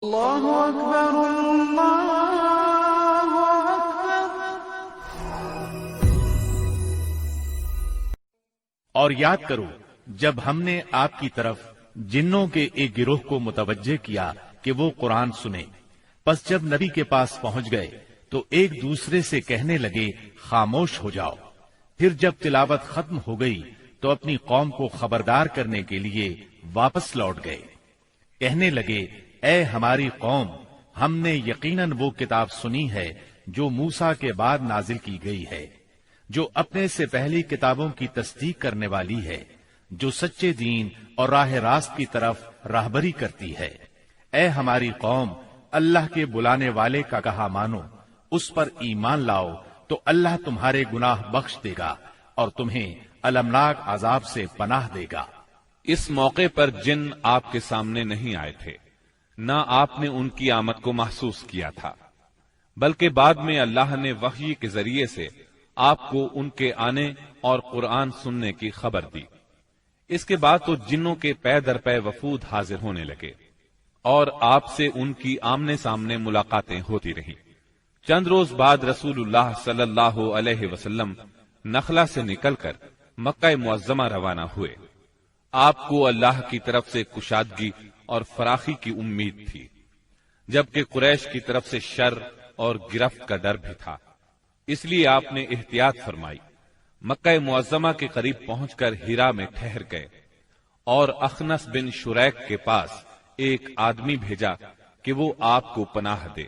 اللہ اکبر اللہ اکبر۔ اور یاد کرو جب ہم نے آپ کی طرف جنوں کے ایک گروہ کو متوجہ کیا کہ وہ قرآن سنے، پس جب نبی کے پاس پہنچ گئے تو ایک دوسرے سے کہنے لگے خاموش ہو جاؤ۔ پھر جب تلاوت ختم ہو گئی تو اپنی قوم کو خبردار کرنے کے لیے واپس لوٹ گئے، کہنے لگے اے ہماری قوم، ہم نے یقیناً وہ کتاب سنی ہے جو موسیٰ کے بعد نازل کی گئی ہے، جو اپنے سے پہلی کتابوں کی تصدیق کرنے والی ہے، جو سچے دین اور راہ راست کی طرف راہبری کرتی ہے۔ اے ہماری قوم، اللہ کے بلانے والے کا کہا مانو، اس پر ایمان لاؤ تو اللہ تمہارے گناہ بخش دے گا اور تمہیں المناک عذاب سے پناہ دے گا۔ اس موقع پر جن آپ کے سامنے نہیں آئے تھے، نہ آپ نے ان کی آمد کو محسوس کیا تھا، بلکہ بعد میں اللہ نے وحی کے ذریعے سے آپ کو ان کے آنے اور قرآن سننے کی خبر دی۔ اس کے بعد تو جنوں کے پے در پے وفود حاضر ہونے لگے اور آپ سے ان کی آمنے سامنے ملاقاتیں ہوتی رہیں۔ چند روز بعد رسول اللہ صلی اللہ علیہ وسلم نخلا سے نکل کر مکہ معظمہ روانہ ہوئے۔ آپ کو اللہ کی طرف سے کشادگی اور فراخی کی امید تھی، جبکہ قریش کی طرف سے شر اور گرفت کا ڈر بھی تھا، اس لیے آپ نے احتیاط فرمائی۔ مکہ معظمہ کے قریب پہنچ کر ہیرا میں ٹھہر گئے اور اخنس بن شریک کے پاس ایک آدمی بھیجا کہ وہ آپ کو پناہ دے،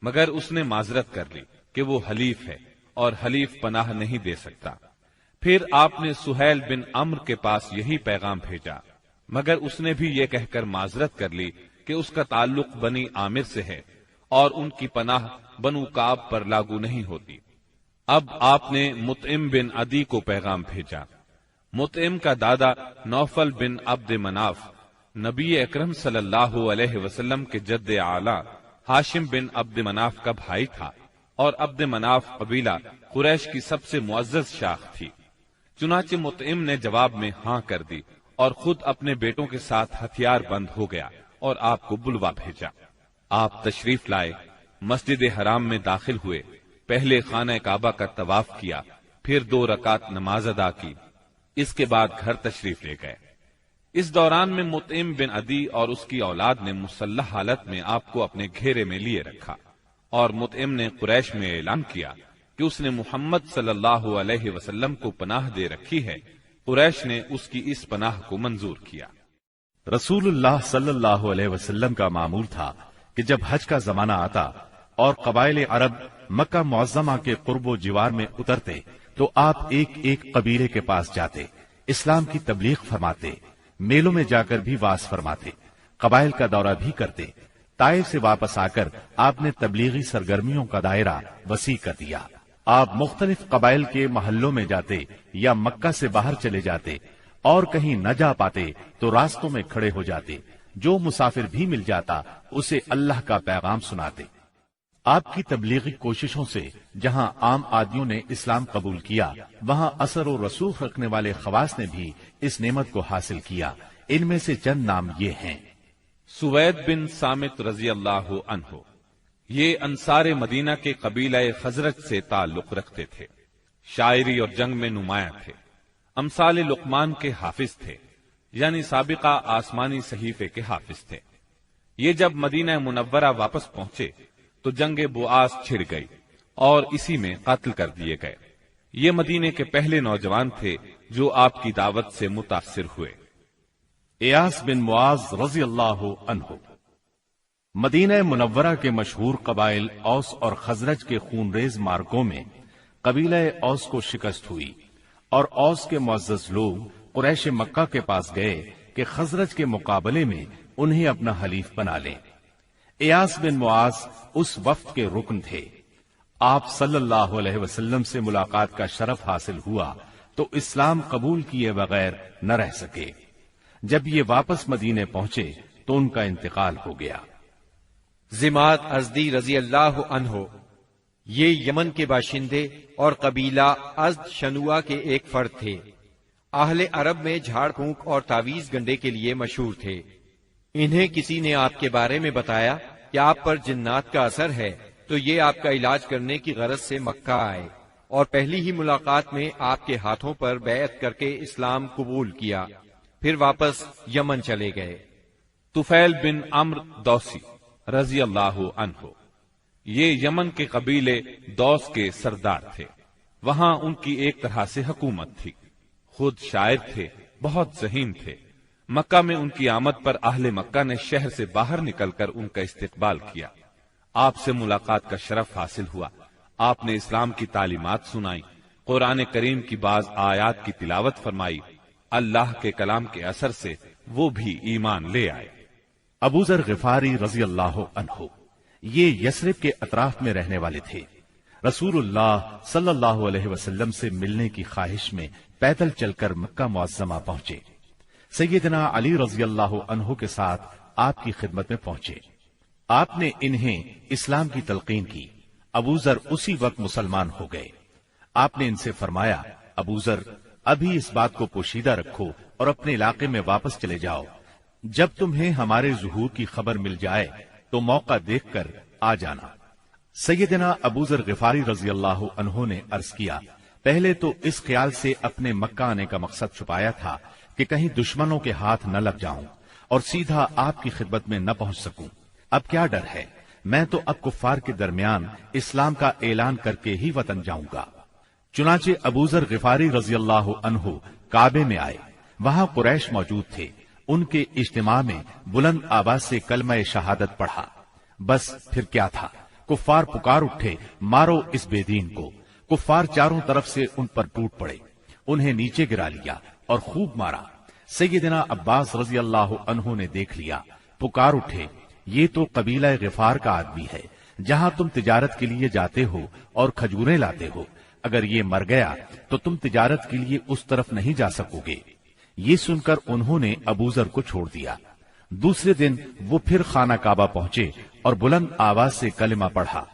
مگر اس نے معذرت کر لی کہ وہ حلیف ہے اور حلیف پناہ نہیں دے سکتا۔ پھر آپ نے سہیل بن عمرو کے پاس یہی پیغام بھیجا، مگر اس نے بھی یہ کہہ کر معذرت کر لی کہ اس کا تعلق بنی عامر سے ہے اور ان کی پناہ بنو کعب پر لاگو نہیں ہوتی۔ اب آپ نے مطعم بن عدی کو پیغام بھیجا۔ مطعم کا دادا نوفل بن عبد مناف نبی اکرم صلی اللہ علیہ وسلم کے جد اعلیٰ ہاشم بن عبد مناف کا بھائی تھا، اور عبد مناف قبیلہ قریش کی سب سے معزز شاخ تھی۔ چنانچہ مطعم نے جواب میں ہاں کر دی اور خود اپنے بیٹوں کے ساتھ ہتھیار بند ہو گیا اور آپ کو بلوا بھیجا۔ آپ تشریف لائے، مسجد حرام میں داخل ہوئے، پہلے خانہ کعبہ کا طواف کیا، پھر 2 رکعت نماز ادا کی، اس کے بعد گھر تشریف لے گئے۔ اس دوران میں مطعم بن عدی اور اس کی اولاد نے مسلح حالت میں آپ کو اپنے گھیرے میں لیے رکھا، اور مطعم نے قریش میں اعلان کیا کہ اس نے محمد صلی اللہ علیہ وسلم کو پناہ دے رکھی ہے۔ قریش نے اس کی اس پناہ کو منظور کیا۔ رسول اللہ صلی اللہ علیہ وسلم کا معمول تھا کہ جب حج کا زمانہ آتا اور قبائل عرب مکہ معظمہ کے قرب و جوار میں اترتے تو آپ ایک ایک قبیلے کے پاس جاتے، اسلام کی تبلیغ فرماتے، میلوں میں جا کر بھی واعظ فرماتے، قبائل کا دورہ بھی کرتے۔ طائف سے واپس آ کر آپ نے تبلیغی سرگرمیوں کا دائرہ وسیع کر دیا۔ آپ مختلف قبائل کے محلوں میں جاتے یا مکہ سے باہر چلے جاتے، اور کہیں نہ جا پاتے تو راستوں میں کھڑے ہو جاتے، جو مسافر بھی مل جاتا اسے اللہ کا پیغام سناتے۔ آپ کی تبلیغی کوششوں سے جہاں عام آدمیوں نے اسلام قبول کیا، وہاں اثر و رسوخ رکھنے والے خواص نے بھی اس نعمت کو حاصل کیا۔ ان میں سے چند نام یہ ہیں۔ سوید بن صامت رضی اللہ عنہ، یہ انصار مدینہ کے قبیلہ خزرج سے تعلق رکھتے تھے، شاعری اور جنگ میں نمایاں تھے، امثال لقمان کے حافظ تھے، یعنی سابقہ آسمانی صحیفے کے حافظ تھے۔ یہ جب مدینہ منورہ واپس پہنچے تو جنگ بؤاس چھڑ گئی اور اسی میں قتل کر دیے گئے۔ یہ مدینے کے پہلے نوجوان تھے جو آپ کی دعوت سے متاثر ہوئے۔ ایاس بن معاذ رضی اللہ عنہ، مدینہ منورہ کے مشہور قبائل اوس اور خزرج کے خونریز مارکوں میں قبیلہ اوس کو شکست ہوئی، اور اوس کے معزز لوگ قریش مکہ کے پاس گئے کہ خزرج کے مقابلے میں انہیں اپنا حلیف بنا لیں۔ ایاس بن معاذ اس وفد کے رکن تھے۔ آپ صلی اللہ علیہ وسلم سے ملاقات کا شرف حاصل ہوا تو اسلام قبول کیے بغیر نہ رہ سکے۔ جب یہ واپس مدینے پہنچے تو ان کا انتقال ہو گیا۔ زماد ازدی رضی اللہ عنہ، یہ یمن کے باشندے اور قبیلہ ازد شنوا کے ایک فرد تھے۔ اہل عرب میں جھاڑ پھونک اور تعویذ گنڈے کے لیے مشہور تھے۔ انہیں کسی نے آپ کے بارے میں بتایا کہ آپ پر جنات کا اثر ہے تو یہ آپ کا علاج کرنے کی غرض سے مکہ آئے اور پہلی ہی ملاقات میں آپ کے ہاتھوں پر بیعت کر کے اسلام قبول کیا، پھر واپس یمن چلے گئے۔ طفیل بن عمرو دوسی رضی اللہ عنہ، یہ یمن کے قبیلے دوس کے سردار تھے۔ وہاں ان کی ایک طرح سے حکومت تھی، خود شاعر تھے، بہت ذہین تھے۔ مکہ میں ان کی آمد پر اہل مکہ نے شہر سے باہر نکل کر ان کا استقبال کیا۔ آپ سے ملاقات کا شرف حاصل ہوا۔ آپ نے اسلام کی تعلیمات سنائی، قرآن کریم کی بعض آیات کی تلاوت فرمائی۔ اللہ کے کلام کے اثر سے وہ بھی ایمان لے آئے۔ ابو ذر غفاری رضی اللہ عنہ یہ یثرب کے اطراف میں رہنے والے تھے۔ رسول اللہ صلی اللہ علیہ وسلم سے ملنے کی خواہش میں پیدل چل کر مکہ معظمہ پہنچے۔ سیدنا علی رضی اللہ عنہ کے ساتھ آپ کی خدمت میں پہنچے۔ آپ نے انہیں اسلام کی تلقین کی۔ ابو ذر اسی وقت مسلمان ہو گئے۔ آپ نے ان سے فرمایا، ابو ذر ابھی اس بات کو پوشیدہ رکھو اور اپنے علاقے میں واپس چلے جاؤ۔ جب تمہیں ہمارے ظہور کی خبر مل جائے تو موقع دیکھ کر آ جانا۔ سیدنا ابو ذر غفاری رضی اللہ عنہ نے عرض کیا، پہلے تو اس خیال سے اپنے مکہ آنے کا مقصد چھپایا تھا کہ کہیں دشمنوں کے ہاتھ نہ لگ جاؤں اور سیدھا آپ کی خدمت میں نہ پہنچ سکوں۔ اب کیا ڈر ہے، میں تو اب کفار کے درمیان اسلام کا اعلان کر کے ہی وطن جاؤں گا۔ چنانچہ ابو ذر غفاری رضی اللہ عنہ کعبے میں آئے۔ وہاں قریش موجود تھے۔ ان کے اجتماع میں بلند آواز سے کلمہ شہادت پڑھا۔ بس پھر کیا تھا، کفار پکار اٹھے، مارو اس بے دین کو۔ کفار چاروں طرف سے ان پر ٹوٹ پڑے، انہیں نیچے گرا لیا اور خوب مارا۔ سیدنا عباس رضی اللہ عنہ نے دیکھ لیا، پکار اٹھے، یہ تو قبیلہ غفار کا آدمی ہے، جہاں تم تجارت کے لیے جاتے ہو اور کھجوریں لاتے ہو، اگر یہ مر گیا تو تم تجارت کے لیے اس طرف نہیں جا سکو گے۔ یہ سن کر انہوں نے ابو ذر کو چھوڑ دیا۔ دوسرے دن وہ پھر خانہ کعبہ پہنچے اور بلند آواز سے کلمہ پڑھا۔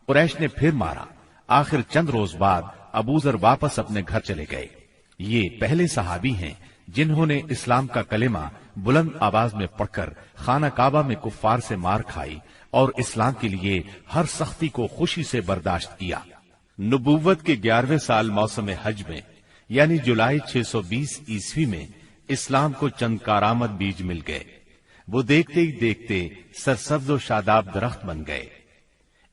قریش نے پھر مارا۔ آخر چند روز بعد ابو ذر واپس اپنے گھر چلے گئے۔ یہ پہلے صحابی ہیں جنہوں نے اسلام کا کلمہ بلند آواز میں پڑھ کر خانہ کعبہ میں کفار سے مار کھائی اور اسلام کے لیے ہر سختی کو خوشی سے برداشت کیا۔ نبوت کے 11ویں سال موسم حج میں یعنی جولائی 620 عیسوی میں اسلام کو چند کارآمد بیج مل گئے۔ وہ دیکھتے ہی دیکھتے سرسبز و شاداب درخت بن گئے۔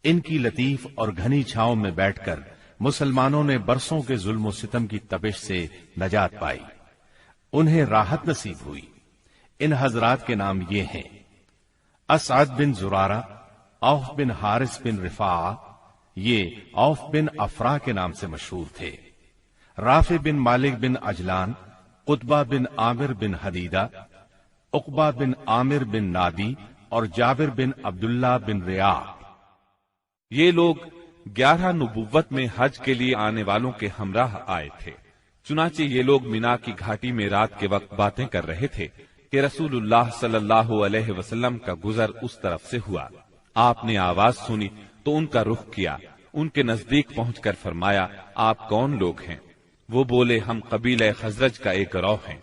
ان کی لطیف اور گھنی چھاؤں میں بیٹھ کر مسلمانوں نے برسوں کے ظلم و ستم کی تپش سے نجات پائی، انہیں راحت نصیب ہوئی۔ ان حضرات کے نام یہ ہیں: اسعد بن زرارہ، اوف بن حارث بن رفاعہ، یہ اوف بن افرا کے نام سے مشہور تھے، رافع بن مالک بن عجلان، قطبہ بن عامر بن حدیدہ، عقبہ بن عامر بن نادی اور جابر بن عبداللہ بن ریاح۔ یہ لوگ 11 نبوت میں حج کے لیے آنے والوں کے ہمراہ آئے تھے۔ چنانچہ یہ لوگ مینا کی گھاٹی میں رات کے وقت باتیں کر رہے تھے کہ رسول اللہ صلی اللہ علیہ وسلم کا گزر اس طرف سے ہوا۔ آپ نے آواز سنی تو ان کا رخ کیا، ان کے نزدیک پہنچ کر فرمایا، آپ کون لوگ ہیں؟ وہ بولے، ہم قبیلہ خزرج کا ایک گروہ ہیں۔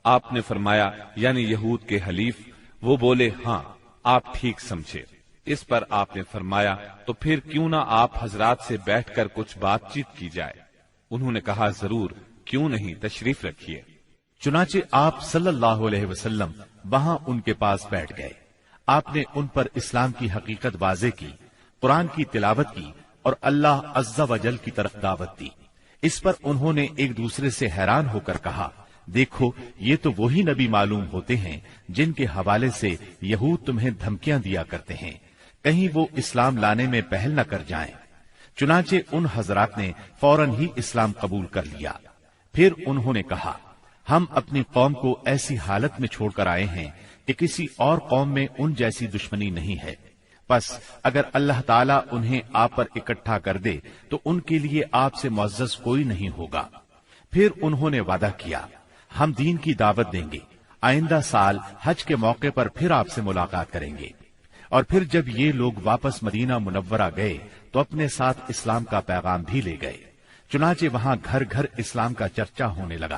آپ نے فرمایا، یعنی یہود کے حلیف؟ وہ بولے، ہاں، آپ ٹھیک سمجھے۔ اس پر آپ نے فرمایا، تو پھر کیوں نہ آپ حضرات سے بیٹھ کر کچھ بات چیت کی جائے؟ انہوں نے کہا، ضرور، کیوں نہیں، تشریف رکھیے۔ چنانچہ آپ صلی اللہ علیہ وسلم وہاں ان کے پاس بیٹھ گئے۔ آپ نے ان پر اسلام کی حقیقت واضح کی، قرآن کی تلاوت کی اور اللہ عز و جل کی طرف دعوت دی۔ اس پر انہوں نے ایک دوسرے سے حیران ہو کر کہا، دیکھو، یہ تو وہی نبی معلوم ہوتے ہیں جن کے حوالے سے یہود تمہیں دھمکیاں دیا کرتے ہیں، کہیں وہ اسلام لانے میں پہل نہ کر جائیں۔ چنانچہ ان حضرات نے فوراً ہی اسلام قبول کر لیا۔ پھر انہوں نے کہا، ہم اپنی قوم کو ایسی حالت میں چھوڑ کر آئے ہیں کہ کسی اور قوم میں ان جیسی دشمنی نہیں ہے، بس اگر اللہ تعالیٰ انہیں آپ پر اکٹھا کر دے تو ان کے لیے آپ سے معزز کوئی نہیں ہوگا۔ پھر انہوں نے وعدہ کیا، ہم دین کی دعوت دیں گے، آئندہ سال حج کے موقع پر پھر آپ سے ملاقات کریں گے۔ اور پھر جب یہ لوگ واپس مدینہ منورہ گئے تو اپنے ساتھ اسلام کا پیغام بھی لے گئے۔ چنانچہ وہاں گھر گھر اسلام کا چرچا ہونے لگا۔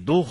2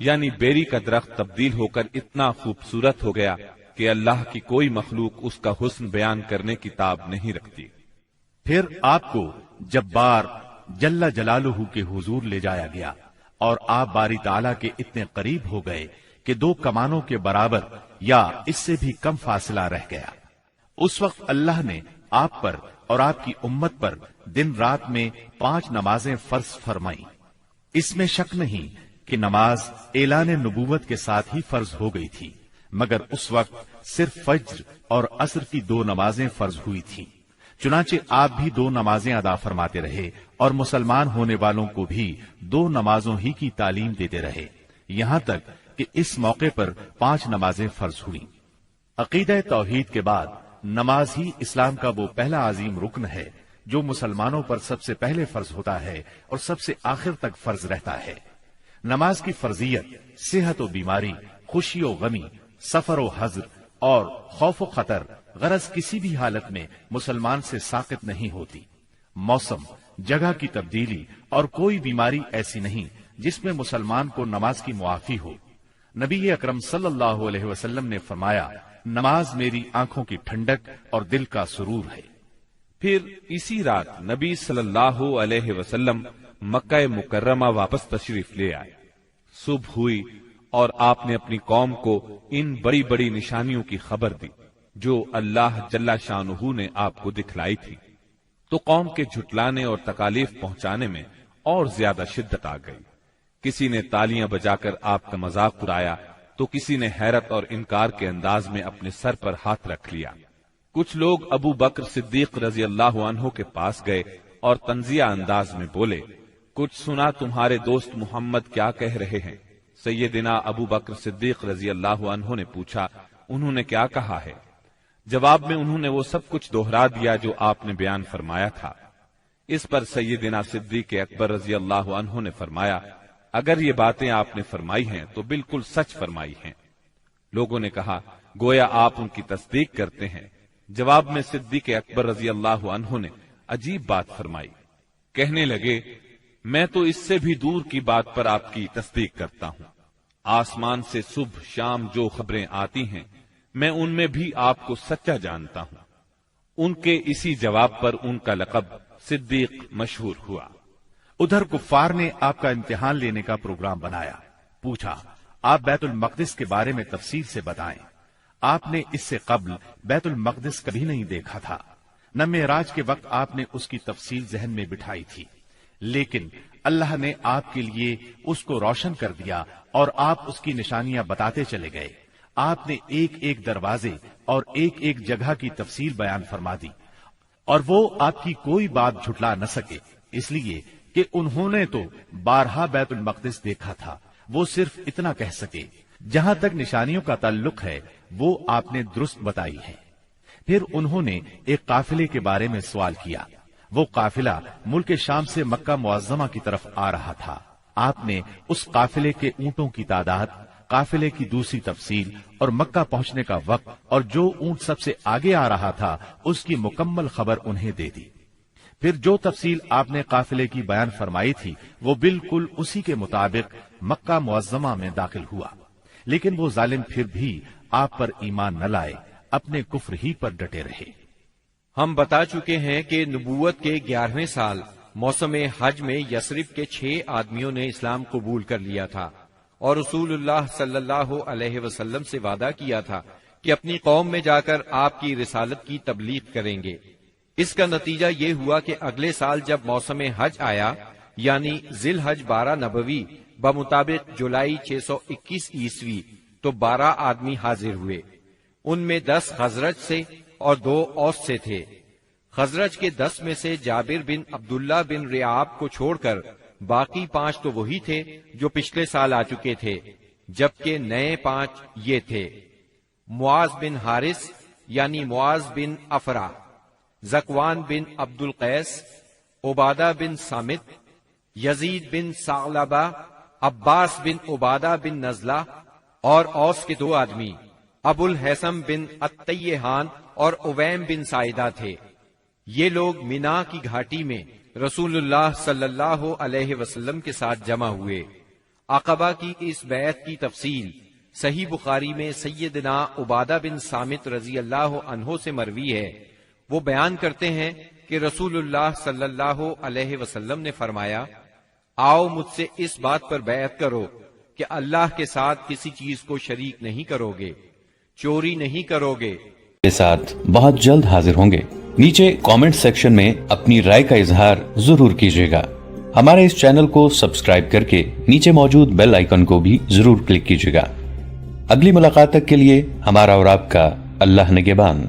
یعنی بیری کا درخت تبدیل ہو کر اتنا خوبصورت ہو گیا کہ اللہ کی کوئی مخلوق اس کا حسن بیان کرنے کی تاب نہیں رکھتی۔ پھر آپ کو جبار جل جلالہ کے حضور لے جایا گیا اور آپ باری تعالیٰ کے اتنے قریب ہو گئے کہ 2 کمانوں کے برابر یا اس سے بھی کم فاصلہ رہ گیا۔ اس وقت اللہ نے آپ پر اور آپ کی امت پر دن رات میں 5 نمازیں فرض فرمائیں۔ اس میں شک نہیں کہ نماز اعلان نبوت کے ساتھ ہی فرض ہو گئی تھی، مگر اس وقت صرف فجر اور عصر کی 2 نمازیں فرض ہوئی تھیں۔ چنانچہ آپ بھی 2 نمازیں ادا فرماتے رہے اور مسلمان ہونے والوں کو بھی 2 نمازوں ہی کی تعلیم دیتے رہے، یہاں تک کہ اس موقع پر 5 نمازیں فرض ہوئیں۔ عقیدہ توحید کے بعد نماز ہی اسلام کا وہ پہلا عظیم رکن ہے جو مسلمانوں پر سب سے پہلے فرض ہوتا ہے اور سب سے آخر تک فرض رہتا ہے۔ نماز کی فرضیت صحت و بیماری، خوشی و غمی، سفر و حضر اور خوف و خطر غرض کسی بھی حالت میں مسلمان سے ساقط نہیں ہوتی۔ موسم، جگہ کی تبدیلی اور کوئی بیماری ایسی نہیں جس میں مسلمان کو نماز کی معافی ہو۔ نبی اکرم صلی اللہ علیہ وسلم نے فرمایا، نماز میری آنکھوں کی ٹھنڈک اور دل کا سرور ہے۔ پھر اسی رات نبی صلی اللہ علیہ وسلم مکہ مکرمہ واپس تشریف لے آئے۔ صبح ہوئی اور آپ نے اپنی قوم کو ان بڑی بڑی نشانیوں کی خبر دی جو اللہ جل شانہ نے آپ کو دکھلائی تھی، تو قوم کے جھٹلانے اور تکالیف پہنچانے میں اور زیادہ شدت آ گئی۔ کسی نے تالیاں بجا کر آپ کا مذاق اڑایا تو کسی نے حیرت اور انکار کے انداز میں اپنے سر پر ہاتھ رکھ لیا۔ کچھ لوگ ابو بکر صدیق رضی اللہ عنہ کے پاس گئے اور تنزیہ انداز میں بولے، کچھ سنا تمہارے دوست محمد کیا کہہ رہے ہیں؟ سیدنا ابو بکر صدیق رضی اللہ عنہ نے پوچھا، انہوں نے کیا کہا ہے؟ جواب میں انہوں نے وہ سب کچھ دوہرا دیا جو آپ نے بیان فرمایا تھا۔ اس پر سیدنا صدیق اکبر رضی اللہ عنہ نے فرمایا، اگر یہ باتیں آپ نے فرمائی ہیں تو بالکل سچ فرمائی ہیں۔ لوگوں نے کہا، گویا آپ ان کی تصدیق کرتے ہیں۔ جواب میں صدیق اکبر رضی اللہ عنہ نے عجیب بات فرمائی، کہنے لگے، میں تو اس سے بھی دور کی بات پر آپ کی تصدیق کرتا ہوں۔ آسمان سے صبح شام جو خبریں آتی ہیں میں ان میں بھی آپ کو سچا جانتا ہوں۔ ان کے اسی جواب پر ان کا لقب صدیق مشہور ہوا۔ ادھر کفار نے آپ کا امتحان لینے کا پروگرام بنایا۔ پوچھا، آپ بیت المقدس کے بارے میں تفصیل سے بتائیں۔ آپ نے اس سے قبل بیت المقدس کبھی نہیں دیکھا تھا، نہ معراج کے وقت آپ نے اس کی تفصیل ذہن میں بٹھائی تھی، لیکن اللہ نے آپ کے لیے اس کو روشن کر دیا اور آپ اس کی نشانیاں بتاتے چلے گئے۔ آپ نے ایک ایک دروازے اور ایک ایک جگہ کی تفصیل بیان فرما دی، اور وہ آپ کی کوئی بات جھٹلا نہ سکے، اس لیے کہ انہوں نے تو بارہا بیت المقدس دیکھا تھا۔ وہ صرف اتنا کہہ سکے، جہاں تک نشانیوں کا تعلق ہے وہ آپ نے درست بتائی ہے۔ پھر انہوں نے ایک قافلے کے بارے میں سوال کیا۔ وہ قافلہ ملک شام سے مکہ معظمہ کی طرف آ رہا تھا۔ آپ نے اس قافلے کے اونٹوں کی تعداد، قافلے کی دوسری تفصیل اور مکہ پہنچنے کا وقت اور جو اونٹ سب سے آگے آ رہا تھا اس کی مکمل خبر انہیں دے دی۔ پھر جو تفصیل آپ نے قافلے کی بیان فرمائی تھی وہ بالکل اسی کے مطابق مکہ معظمہ میں داخل ہوا، لیکن وہ ظالم پھر بھی آپ پر ایمان نہ لائے، اپنے کفر ہی پر ڈٹے رہے۔ ہم بتا چکے ہیں کہ نبوت کے 11ویں سال موسم حج میں یثرب کے 6 آدمیوں نے اسلام قبول کر لیا تھا اور رسول اللہ صلی اللہ علیہ وسلم سے وعدہ کیا تھا کہ اپنی قوم میں جا کر آپ کی رسالت کی تبلیغ کریں گے۔ اس کا نتیجہ یہ ہوا کہ اگلے سال جب موسم حج آیا، یعنی ذی الحج 12 نبوی بمطابق جولائی 621 عیسوی، تو 12 آدمی حاضر ہوئے۔ ان میں 10 خزرج سے اور 2 اوس سے تھے۔ خزرج کے 10 میں سے جابر بن عبداللہ بن ریعاب کو چھوڑ کر باقی 5 تو وہی تھے جو پچھلے سال آ چکے تھے، جبکہ نئے 5 یہ تھے: معاذ بن حارث یعنی معاذ بن افرا، زکوان بن عبد القیس، عبادہ بن سامت، یزید بن ثعلبہ، عباس بن عبادہ بن نزلہ، اور اوس کے 2 آدمی ابو الحسم بن التیہان اور اویم بن سائدہ تھے۔ یہ لوگ مینا کی گھاٹی میں رسول اللہ صلی اللہ علیہ وسلم کے ساتھ جمع ہوئے۔ عقبہ کی اس بیعت کی تفصیل صحیح بخاری میں سیدنا عبادہ بن صامت رضی اللہ عنہ سے مروی ہے۔ وہ بیان کرتے ہیں کہ رسول اللہ صلی اللہ علیہ وسلم نے فرمایا، آؤ مجھ سے اس بات پر بیعت کرو کہ اللہ کے ساتھ کسی چیز کو شریک نہیں کرو گے، چوری نہیں کرو گے، کے ساتھ بہت جلد حاضر ہوں گے۔ نیچے کامنٹ سیکشن میں اپنی رائے کا اظہار ضرور کیجیے گا۔ ہمارے اس چینل کو سبسکرائب کر کے نیچے موجود بیل آئیکن کو بھی ضرور کلک کیجیے گا۔ اگلی ملاقات تک کے لیے ہمارا اور آپ کا اللہ نگہبان۔